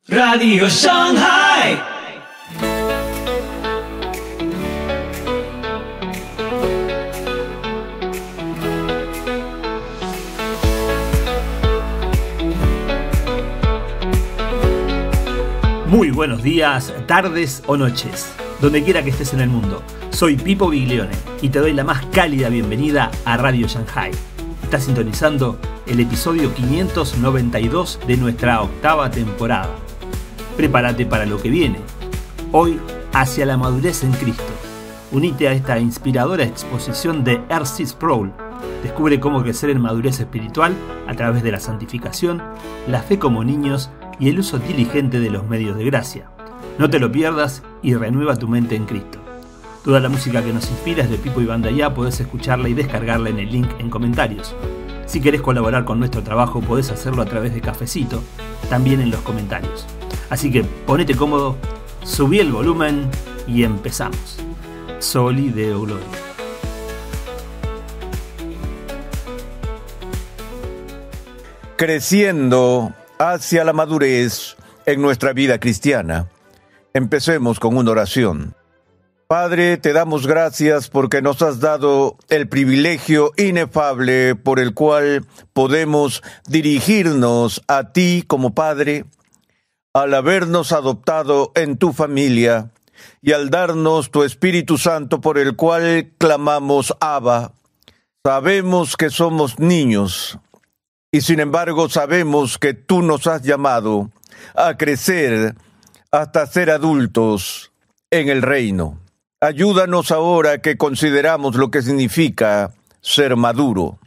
Radio Shanghai. Muy buenos días, tardes o noches, donde quiera que estés en el mundo. Soy Pipo Biglione y te doy la más cálida bienvenida a Radio Shanghai. Estás sintonizando el episodio 592 de nuestra octava temporada. Prepárate para lo que viene. Hoy, hacia la madurez en Cristo. Unite a esta inspiradora exposición de R.C. Sproul. Descubre cómo crecer en madurez espiritual a través de la santificación, la fe como niños y el uso diligente de los medios de gracia. No te lo pierdas y renueva tu mente en Cristo. Toda la música que nos inspira es de Pipo y Banda Ya, podés escucharla y descargarla en el link en comentarios. Si querés colaborar con nuestro trabajo, podés hacerlo a través de Cafecito, también en los comentarios. Así que ponete cómodo, subí el volumen y empezamos. Soli Deo Gloria. Creciendo hacia la madurez en nuestra vida cristiana. Empecemos con una oración. Padre, te damos gracias porque nos has dado el privilegio inefable por el cual podemos dirigirnos a ti como Padre, al habernos adoptado en tu familia y al darnos tu Espíritu Santo por el cual clamamos Abba. Sabemos que somos niños y sin embargo sabemos que tú nos has llamado a crecer hasta ser adultos en el reino. Ayúdanos ahora que consideramos lo que significa ser maduro.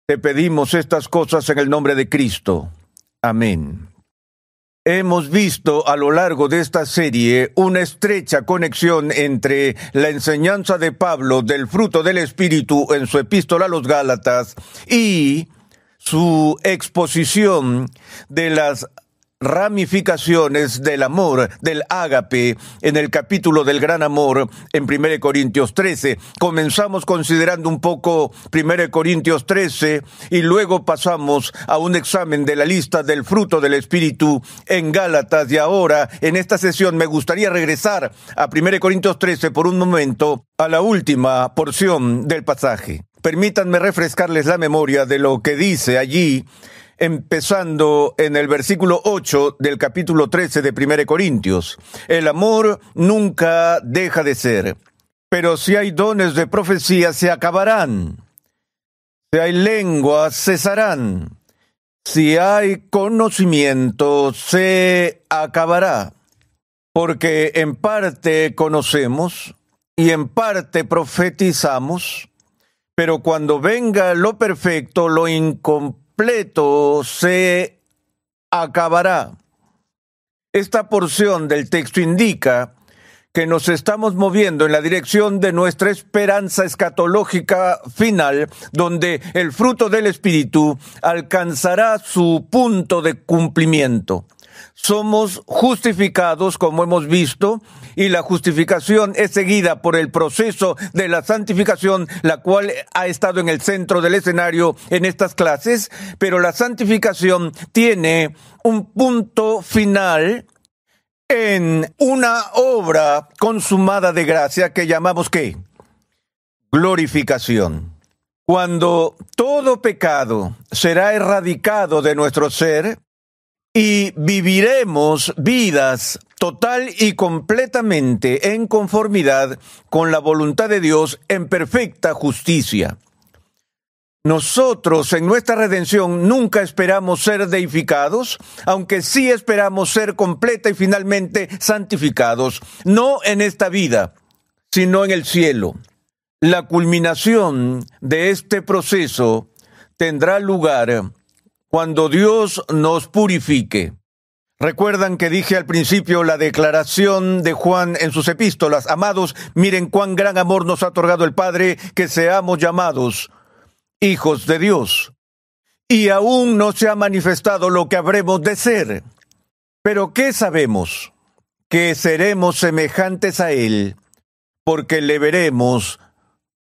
Te pedimos estas cosas en el nombre de Cristo. Amén. Hemos visto a lo largo de esta serie una estrecha conexión entre la enseñanza de Pablo del fruto del Espíritu en su epístola a los Gálatas y su exposición de las ramificaciones del amor, del ágape, en el capítulo del gran amor en 1 Corintios 13. Comenzamos considerando un poco 1 Corintios 13 y luego pasamos a un examen de la lista del fruto del Espíritu en Gálatas, y ahora en esta sesión me gustaría regresar a 1 Corintios 13 por un momento, a la última porción del pasaje. Permítanme refrescarles la memoria de lo que dice allí, empezando en el versículo 8 del capítulo 13 de 1 Corintios. El amor nunca deja de ser, pero si hay dones de profecía se acabarán, si hay lenguas cesarán, si hay conocimiento se acabará, porque en parte conocemos y en parte profetizamos, pero cuando venga lo perfecto, lo incompleto se acabará. Esta porción del texto indica que nos estamos moviendo en la dirección de nuestra esperanza escatológica final, donde el fruto del Espíritu alcanzará su punto de cumplimiento. Somos justificados, como hemos visto, y la justificación es seguida por el proceso de la santificación, la cual ha estado en el centro del escenario en estas clases, pero la santificación tiene un punto final en una obra consumada de gracia que llamamos ¿qué? Glorificación. Cuando todo pecado será erradicado de nuestro ser y viviremos vidas total y completamente en conformidad con la voluntad de Dios en perfecta justicia. Nosotros en nuestra redención nunca esperamos ser deificados, aunque sí esperamos ser completa y finalmente santificados, no en esta vida, sino en el cielo. La culminación de este proceso tendrá lugar cuando Dios nos purifique. Recuerdan que dije al principio la declaración de Juan en sus epístolas: amados, miren cuán gran amor nos ha otorgado el Padre, que seamos llamados hijos de Dios. Y aún no se ha manifestado lo que habremos de ser. Pero ¿qué sabemos? Que seremos semejantes a Él, porque le veremos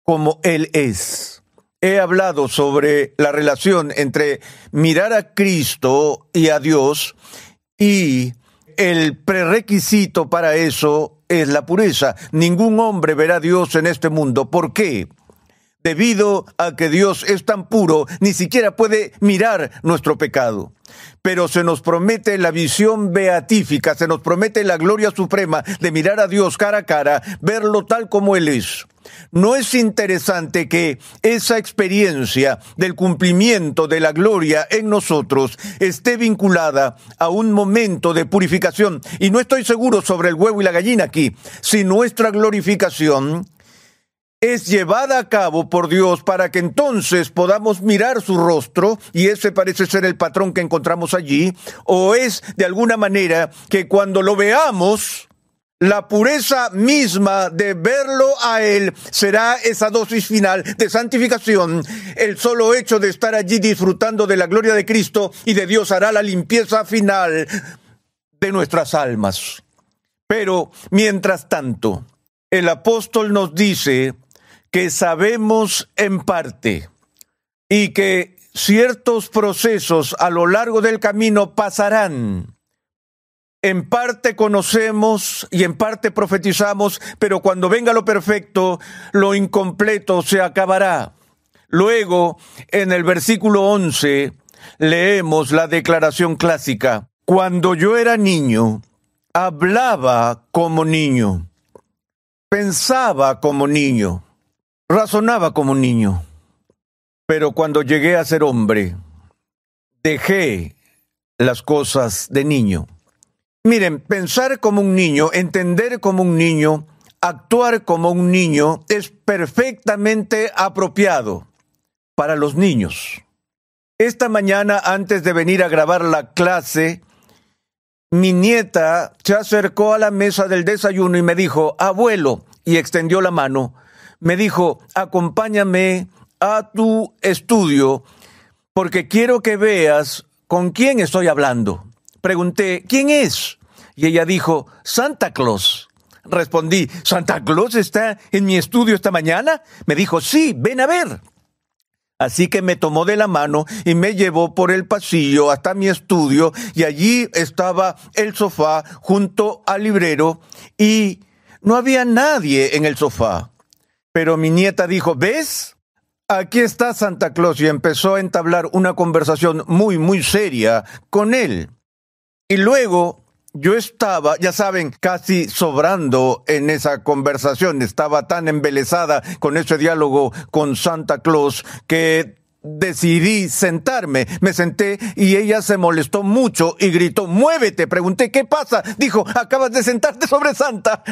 como Él es. He hablado sobre la relación entre mirar a Cristo y a Dios Y el prerequisito para eso es la pureza. Ningún hombre verá a Dios en este mundo. ¿Por qué? Debido a que Dios es tan puro, ni siquiera puede mirar nuestro pecado. Pero se nos promete la visión beatífica, se nos promete la gloria suprema de mirar a Dios cara a cara, verlo tal como Él es. ¿No es interesante que esa experiencia del cumplimiento de la gloria en nosotros esté vinculada a un momento de purificación? Y no estoy seguro sobre el huevo y la gallina aquí. Si nuestra glorificación es llevada a cabo por Dios para que entonces podamos mirar su rostro, y ese parece ser el patrón que encontramos allí, o es de alguna manera que cuando lo veamos, la pureza misma de verlo a Él será esa dosis final de santificación. El solo hecho de estar allí disfrutando de la gloria de Cristo y de Dios hará la limpieza final de nuestras almas. Pero, mientras tanto, el apóstol nos dice que sabemos en parte y que ciertos procesos a lo largo del camino pasarán. En parte conocemos y en parte profetizamos, pero cuando venga lo perfecto, lo incompleto se acabará. Luego, en el versículo 11, leemos la declaración clásica. Cuando yo era niño, hablaba como niño, pensaba como niño, razonaba como niño, pero cuando llegué a ser hombre, dejé las cosas de niño. Miren, pensar como un niño, entender como un niño, actuar como un niño es perfectamente apropiado para los niños. Esta mañana, antes de venir a grabar la clase, mi nieta se acercó a la mesa del desayuno y me dijo, abuelo, y extendió la mano. Me dijo, acompáñame a tu estudio porque quiero que veas con quién estoy hablando. Pregunté, ¿quién es? Y ella dijo, Santa Claus. Respondí, ¿Santa Claus está en mi estudio esta mañana? Me dijo, sí, ven a ver. Así que me tomó de la mano y me llevó por el pasillo hasta mi estudio y allí estaba el sofá junto al librero y no había nadie en el sofá. Pero mi nieta dijo, ¿ves? Aquí está Santa Claus, y empezó a entablar una conversación muy seria con él. Y luego yo estaba, ya saben, casi sobrando en esa conversación. Estaba tan embelesada con ese diálogo con Santa Claus que decidí sentarme. Me senté y ella se molestó mucho y gritó, ¡muévete! Pregunté, ¿qué pasa? Dijo, acabas de sentarte sobre Santa.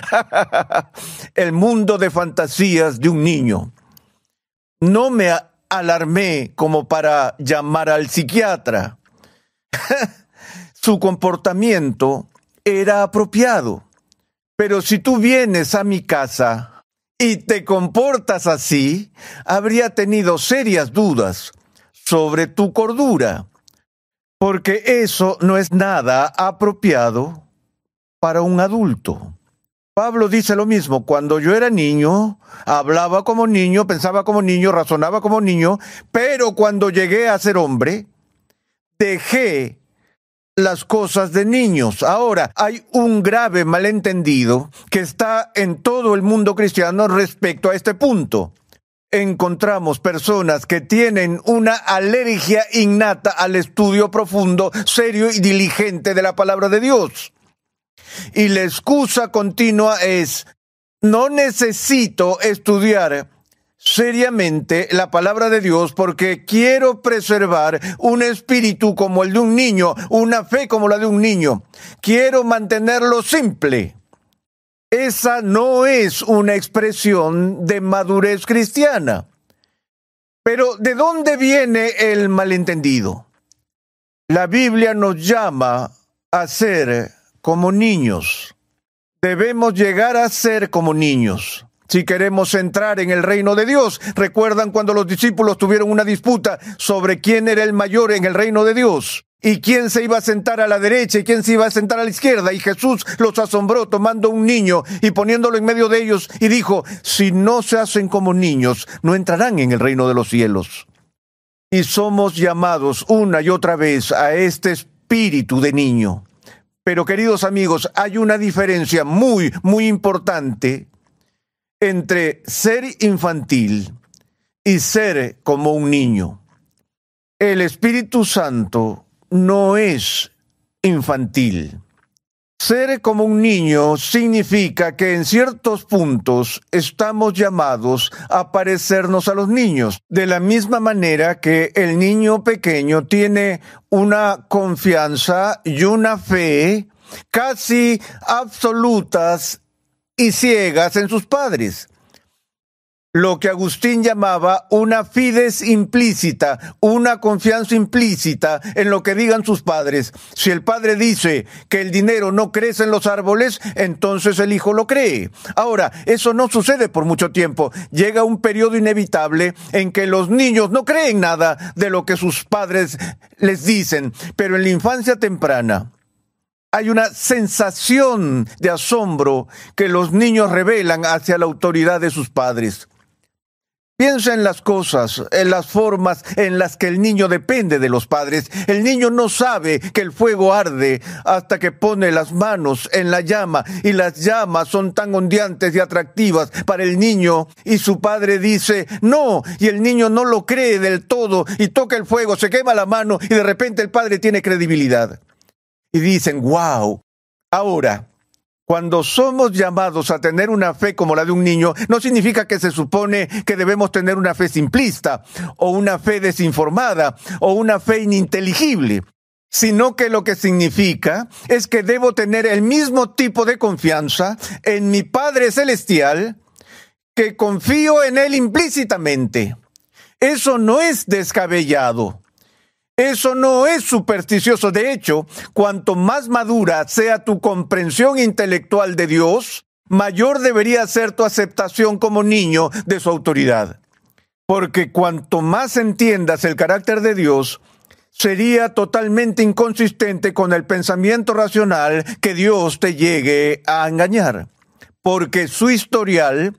El mundo de fantasías de un niño. No me alarmé como para llamar al psiquiatra. Su comportamiento era apropiado. Pero si tú vienes a mi casa y te comportas así, habría tenido serias dudas sobre tu cordura, porque eso no es nada apropiado para un adulto. Pablo dice lo mismo, cuando yo era niño, hablaba como niño, pensaba como niño, razonaba como niño, pero cuando llegué a ser hombre, dejé las cosas de niños. Ahora, hay un grave malentendido que está en todo el mundo cristiano respecto a este punto. Encontramos personas que tienen una alergia innata al estudio profundo, serio y diligente de la palabra de Dios. Y la excusa continua es, no necesito estudiar seriamente la palabra de Dios porque quiero preservar un espíritu como el de un niño, una fe como la de un niño. Quiero mantenerlo simple. Esa no es una expresión de madurez cristiana. Pero ¿de dónde viene el malentendido? La Biblia nos llama a ser como niños. Debemos llegar a ser como niños si queremos entrar en el reino de Dios. ¿Recuerdan cuando los discípulos tuvieron una disputa sobre quién era el mayor en el reino de Dios? ¿Y quién se iba a sentar a la derecha y quién se iba a sentar a la izquierda? Y Jesús los asombró tomando un niño y poniéndolo en medio de ellos y dijo, si no se hacen como niños, no entrarán en el reino de los cielos. Y somos llamados una y otra vez a este espíritu de niño. Pero, queridos amigos, hay una diferencia muy, muy importante entre ser infantil y ser como un niño. El Espíritu Santo no es infantil. Ser como un niño significa que en ciertos puntos estamos llamados a parecernos a los niños, de la misma manera que el niño pequeño tiene una confianza y una fe casi absolutas y ciegas en sus padres. Lo que Agustín llamaba una fides implícita, una confianza implícita en lo que digan sus padres. Si el padre dice que el dinero no crece en los árboles, entonces el hijo lo cree. Ahora, eso no sucede por mucho tiempo. Llega un periodo inevitable en que los niños no creen nada de lo que sus padres les dicen, pero en la infancia temprana hay una sensación de asombro que los niños revelan hacia la autoridad de sus padres. Piensa en las cosas, en las formas en las que el niño depende de los padres. El niño no sabe que el fuego arde hasta que pone las manos en la llama, y las llamas son tan ondeantes y atractivas para el niño, y su padre dice no, y el niño no lo cree del todo y toca el fuego, se quema la mano y de repente el padre tiene credibilidad. Y dicen, wow. Ahora, cuando somos llamados a tener una fe como la de un niño, no significa que se supone que debemos tener una fe simplista, o una fe desinformada, o una fe ininteligible, sino que lo que significa es que debo tener el mismo tipo de confianza en mi Padre Celestial, que confío en Él implícitamente. Eso no es descabellado. Eso no es supersticioso. De hecho, cuanto más madura sea tu comprensión intelectual de Dios, mayor debería ser tu aceptación como niño de su autoridad. Porque cuanto más entiendas el carácter de Dios, sería totalmente inconsistente con el pensamiento racional que Dios te llegue a engañar. Porque su historial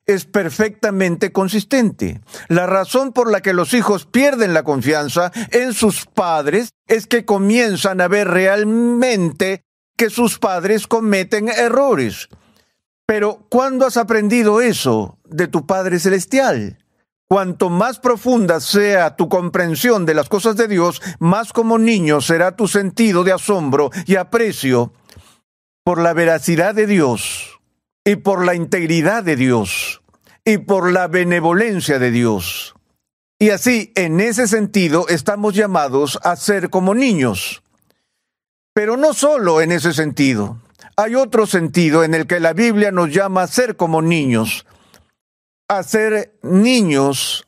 es perfectamente consistente. La razón por la que los hijos pierden la confianza en sus padres es que comienzan a ver realmente que sus padres cometen errores. Pero, ¿cuándo has aprendido eso de tu Padre Celestial? Cuanto más profunda sea tu comprensión de las cosas de Dios, más como niño será tu sentido de asombro y aprecio por la veracidad de Dios, y por la integridad de Dios, y por la benevolencia de Dios. Y así, en ese sentido, estamos llamados a ser como niños. Pero no solo en ese sentido. Hay otro sentido en el que la Biblia nos llama a ser como niños. A ser niños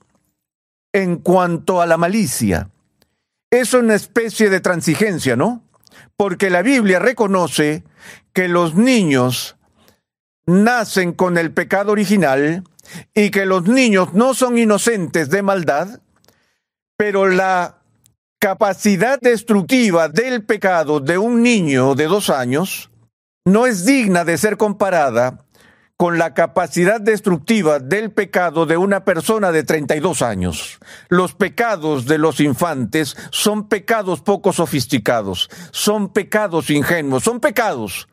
en cuanto a la malicia. Es una especie de transigencia, ¿no? Porque la Biblia reconoce que los niños nacen con el pecado original y que los niños no son inocentes de maldad, pero la capacidad destructiva del pecado de un niño de 2 años no es digna de ser comparada con la capacidad destructiva del pecado de una persona de 32 años. Los pecados de los infantes son pecados poco sofisticados, son pecados ingenuos, son pecados,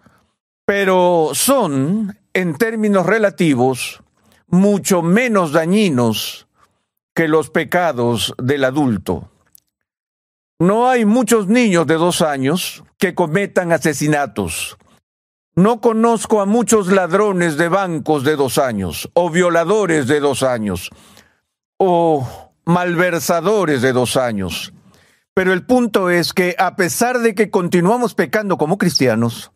pero son, en términos relativos, mucho menos dañinos que los pecados del adulto. No hay muchos niños de 2 años que cometan asesinatos. No conozco a muchos ladrones de bancos de 2 años, o violadores de 2 años, o malversadores de 2 años. Pero el punto es que, a pesar de que continuamos pecando como cristianos,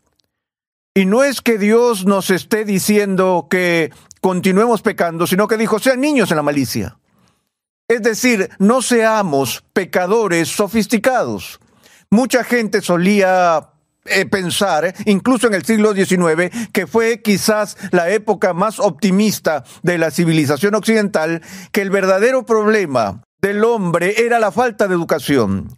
y no es que Dios nos esté diciendo que continuemos pecando, sino que dijo, sean niños en la malicia. Es decir, no seamos pecadores sofisticados. Mucha gente solía pensar, incluso en el siglo XIX, que fue quizás la época más optimista de la civilización occidental, que el verdadero problema del hombre era la falta de educación.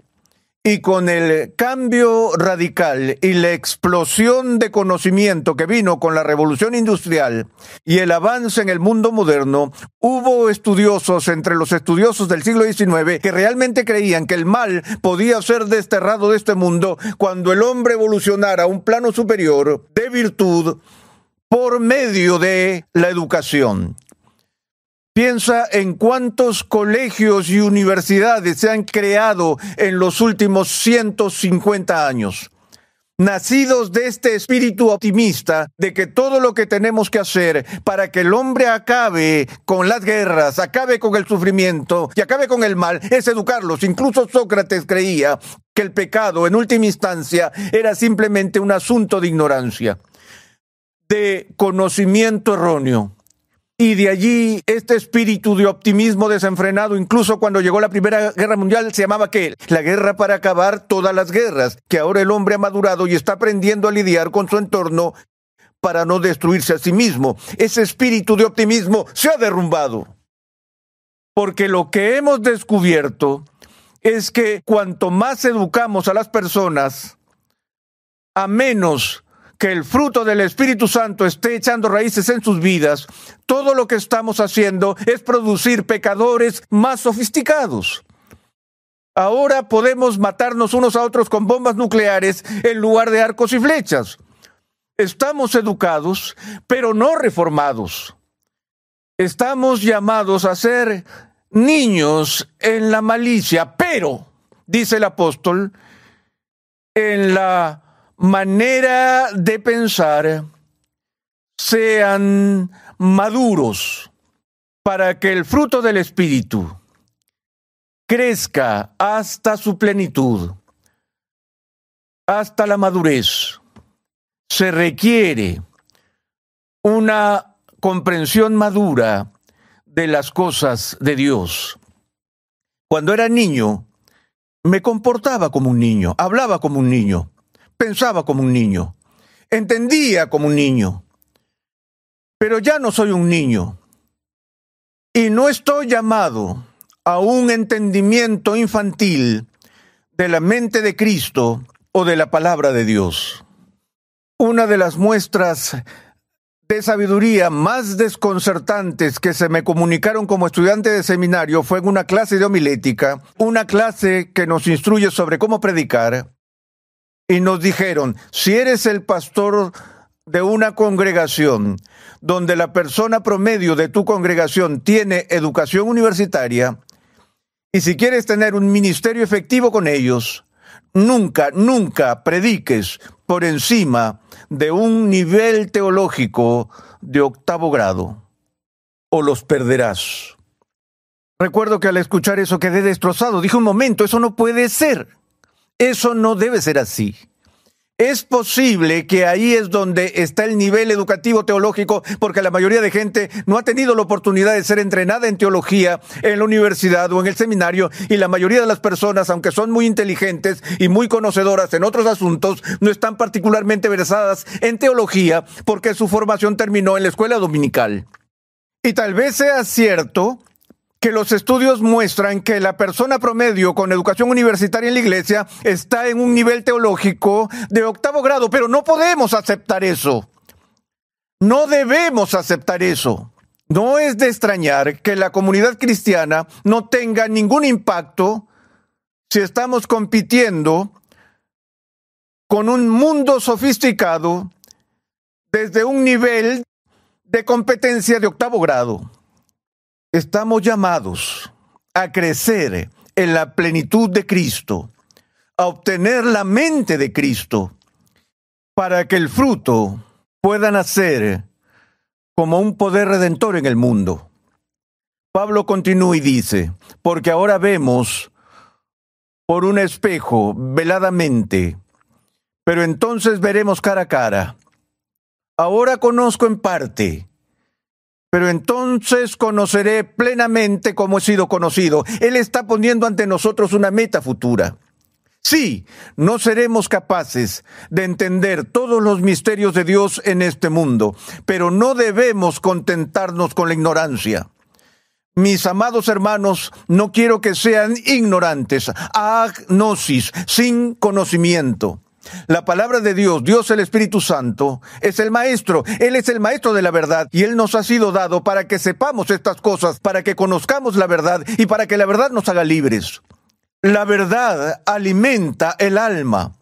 Y con el cambio radical y la explosión de conocimiento que vino con la revolución industrial y el avance en el mundo moderno, hubo estudiosos entre los estudiosos del siglo XIX que realmente creían que el mal podía ser desterrado de este mundo cuando el hombre evolucionara a un plano superior de virtud por medio de la educación. Piensa en cuántos colegios y universidades se han creado en los últimos 150 años, nacidos de este espíritu optimista de que todo lo que tenemos que hacer para que el hombre acabe con las guerras, acabe con el sufrimiento y acabe con el mal es educarlos. Incluso Sócrates creía que el pecado en última instancia era simplemente un asunto de ignorancia, de conocimiento erróneo. Y de allí este espíritu de optimismo desenfrenado, incluso cuando llegó la Primera Guerra Mundial, se llamaba ¿qué? La guerra para acabar todas las guerras, que ahora el hombre ha madurado y está aprendiendo a lidiar con su entorno para no destruirse a sí mismo. Ese espíritu de optimismo se ha derrumbado. Porque lo que hemos descubierto es que cuanto más educamos a las personas, a menos que el fruto del Espíritu Santo esté echando raíces en sus vidas, todo lo que estamos haciendo es producir pecadores más sofisticados. Ahora podemos matarnos unos a otros con bombas nucleares en lugar de arcos y flechas. Estamos educados, pero no reformados. Estamos llamados a ser niños en la malicia, pero, dice el apóstol, en la manera de pensar, sean maduros para que el fruto del Espíritu crezca hasta su plenitud, hasta la madurez. Se requiere una comprensión madura de las cosas de Dios. Cuando era niño, me comportaba como un niño, hablaba como un niño, pensaba como un niño, entendía como un niño, pero ya no soy un niño y no estoy llamado a un entendimiento infantil de la mente de Cristo o de la palabra de Dios. Una de las muestras de sabiduría más desconcertantes que se me comunicaron como estudiante de seminario fue en una clase de homilética, una clase que nos instruye sobre cómo predicar. Y nos dijeron, si eres el pastor de una congregación donde la persona promedio de tu congregación tiene educación universitaria, y si quieres tener un ministerio efectivo con ellos, nunca prediques por encima de un nivel teológico de 8º grado, o los perderás. Recuerdo que al escuchar eso quedé destrozado. Dije, un momento, eso no puede ser. Eso no debe ser así. Es posible que ahí es donde está el nivel educativo teológico, porque la mayoría de gente no ha tenido la oportunidad de ser entrenada en teología en la universidad o en el seminario, y la mayoría de las personas, aunque son muy inteligentes y muy conocedoras en otros asuntos, no están particularmente versadas en teología porque su formación terminó en la escuela dominical. Y tal vez sea cierto que los estudios muestran que la persona promedio con educación universitaria en la iglesia está en un nivel teológico de 8º grado, pero no podemos aceptar eso. No debemos aceptar eso. No es de extrañar que la comunidad cristiana no tenga ningún impacto si estamos compitiendo con un mundo sofisticado desde un nivel de competencia de 8º grado. Estamos llamados a crecer en la plenitud de Cristo, a obtener la mente de Cristo, para que el fruto pueda nacer como un poder redentor en el mundo. Pablo continúa y dice, porque ahora vemos por un espejo veladamente, pero entonces veremos cara a cara. Ahora conozco en parte, pero entonces conoceré plenamente como he sido conocido. Él está poniendo ante nosotros una meta futura. Sí, no seremos capaces de entender todos los misterios de Dios en este mundo, pero no debemos contentarnos con la ignorancia. Mis amados hermanos, no quiero que sean ignorantes, agnosis, sin conocimiento. La palabra de Dios, Dios el Espíritu Santo, es el Maestro. Él es el Maestro de la verdad y Él nos ha sido dado para que sepamos estas cosas, para que conozcamos la verdad y para que la verdad nos haga libres. La verdad alimenta el alma.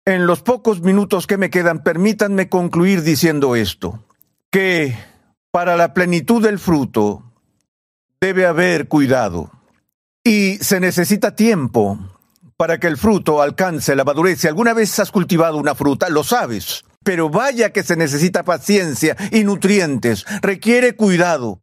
En los pocos minutos que me quedan, permítanme concluir diciendo esto, que para la plenitud del fruto debe haber cuidado y se necesita tiempo para que el fruto alcance la madurez. Si alguna vez has cultivado una fruta, lo sabes, pero vaya que se necesita paciencia y nutrientes, requiere cuidado.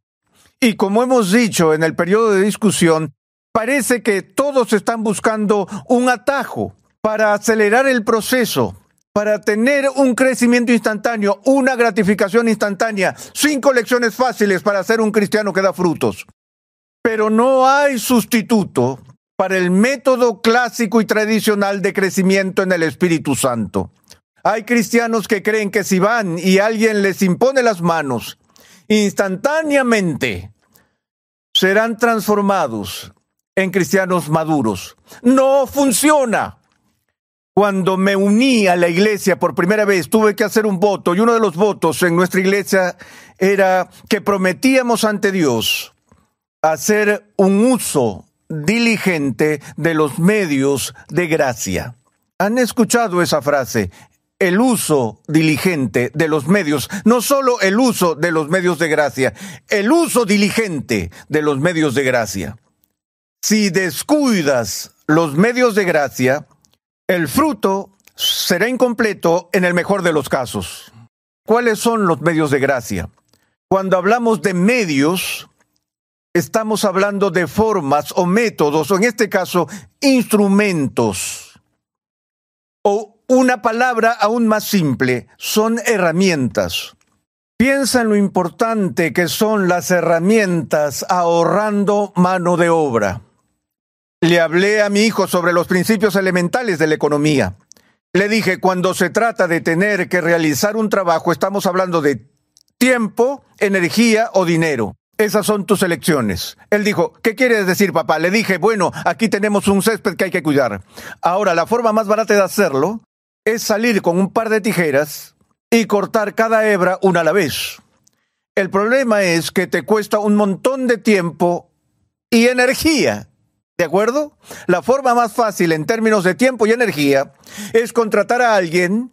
Y como hemos dicho en el periodo de discusión, parece que todos están buscando un atajo para acelerar el proceso, para tener un crecimiento instantáneo, una gratificación instantánea, 5 lecciones fáciles para ser un cristiano que da frutos. Pero no hay sustituto para el método clásico y tradicional de crecimiento en el Espíritu Santo. Hay cristianos que creen que si van y alguien les impone las manos, instantáneamente serán transformados en cristianos maduros. No funciona. Cuando me uní a la iglesia por primera vez, tuve que hacer un voto, y uno de los votos en nuestra iglesia era que prometíamos ante Dios hacer un uso diligente de los medios de gracia. ¿Han escuchado esa frase? El uso diligente de los medios, no solo el uso de los medios de gracia, el uso diligente de los medios de gracia. Si descuidas los medios de gracia, el fruto será incompleto en el mejor de los casos. ¿Cuáles son los medios de gracia? Cuando hablamos de medios, estamos hablando de formas o métodos, o en este caso, instrumentos. O una palabra aún más simple, son herramientas. Piensa en lo importante que son las herramientas ahorrando mano de obra. Le hablé a mi hijo sobre los principios elementales de la economía. Le dije, cuando se trata de tener que realizar un trabajo, estamos hablando de tiempo, energía o dinero. Esas son tus elecciones. Él dijo, ¿qué quieres decir, papá? Le dije, bueno, aquí tenemos un césped que hay que cuidar. Ahora, la forma más barata de hacerlo es salir con un par de tijeras y cortar cada hebra una a la vez. El problema es que te cuesta un montón de tiempo y energía. ¿De acuerdo? La forma más fácil en términos de tiempo y energía es contratar a alguien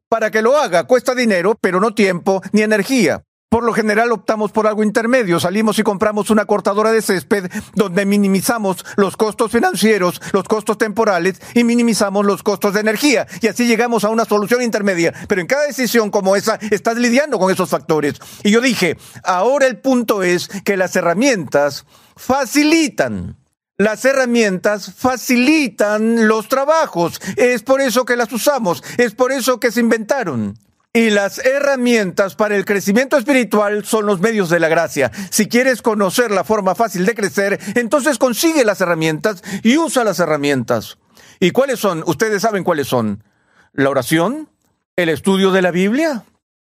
para que lo haga. Cuesta dinero, pero no tiempo ni energía. Por lo general optamos por algo intermedio. Salimos y compramos una cortadora de césped donde minimizamos los costos financieros, los costos temporales y minimizamos los costos de energía. Y así llegamos a una solución intermedia. Pero en cada decisión como esa estás lidiando con esos factores. Y yo dije, ahora el punto es que las herramientas facilitan. Las herramientas facilitan los trabajos. Es por eso que las usamos. Es por eso que se inventaron. Y las herramientas para el crecimiento espiritual son los medios de la gracia. Si quieres conocer la forma fácil de crecer, entonces consigue las herramientas y usa las herramientas. ¿Y cuáles son? Ustedes saben cuáles son. La oración, el estudio de la Biblia,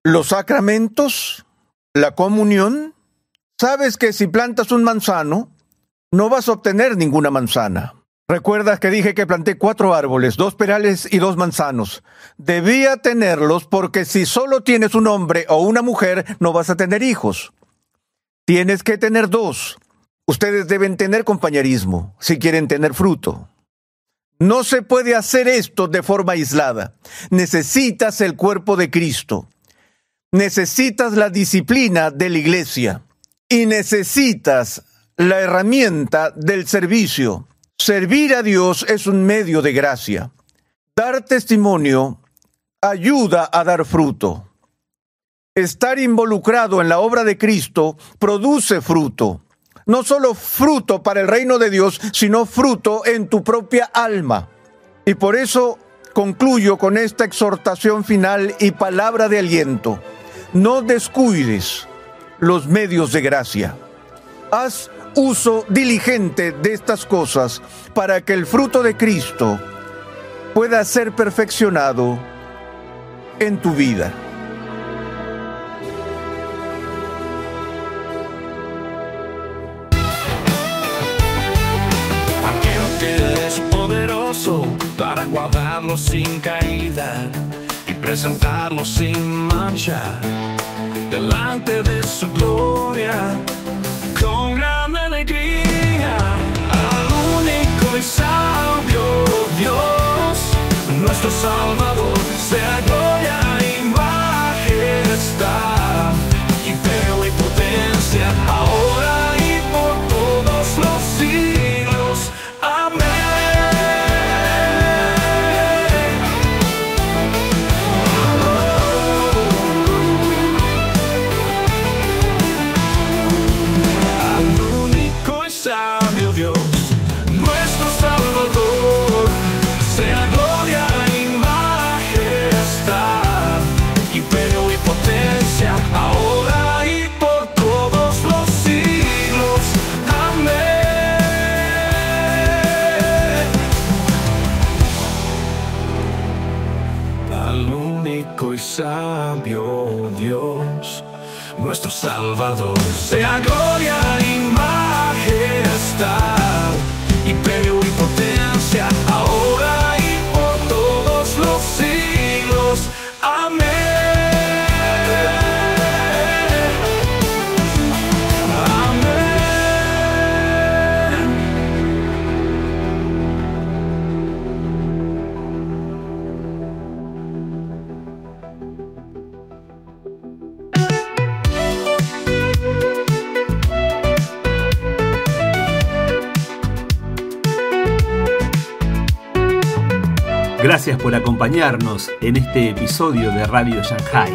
los sacramentos, la comunión. ¿Sabes que si plantas un manzano, no vas a obtener ninguna manzana? ¿Recuerdas que dije que planté 4 árboles, 2 perales y 2 manzanos? Debía tenerlos porque si solo tienes un hombre o una mujer, no vas a tener hijos. Tienes que tener 2. Ustedes deben tener compañerismo si quieren tener fruto. No se puede hacer esto de forma aislada. Necesitas el cuerpo de Cristo. Necesitas la disciplina de la iglesia. Y necesitas la herramienta del servicio. Servir a Dios es un medio de gracia. Dar testimonio ayuda a dar fruto. Estar involucrado en la obra de Cristo produce fruto. No solo fruto para el reino de Dios, sino fruto en tu propia alma. Y por eso concluyo con esta exhortación final y palabra de aliento. No descuides los medios de gracia. Haz uso diligente de estas cosas para que el fruto de Cristo pueda ser perfeccionado en tu vida. para guardarnos sin caída y presentarnos sin mancha delante de su gloria con gran alegría. Al único y sabio Dios, nuestro Salvador, sea gloria y majestad, imperio y potencia, ahora y por todos los siglos. Amén. Al único y sabio Dios, nuestro Salvador, sea gloria y majestad, imperio y potencia, ahora y por todos los siglos. Amén. Al único y sabio Dios, nuestro Salvador, sea gloria y majestad, imperio y potencia, ahora y por todos los siglos. Amén. Gracias por acompañarnos en este episodio de Radio Shanghai.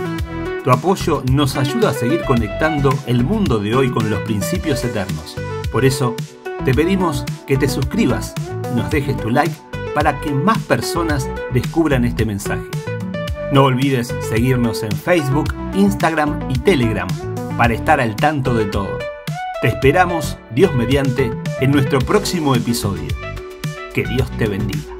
Tu apoyo nos ayuda a seguir conectando el mundo de hoy con los principios eternos. Por eso, te pedimos que te suscribas, nos dejes tu like para que más personas descubran este mensaje. No olvides seguirnos en Facebook, Instagram y Telegram para estar al tanto de todo. Te esperamos, Dios mediante, en nuestro próximo episodio. Que Dios te bendiga.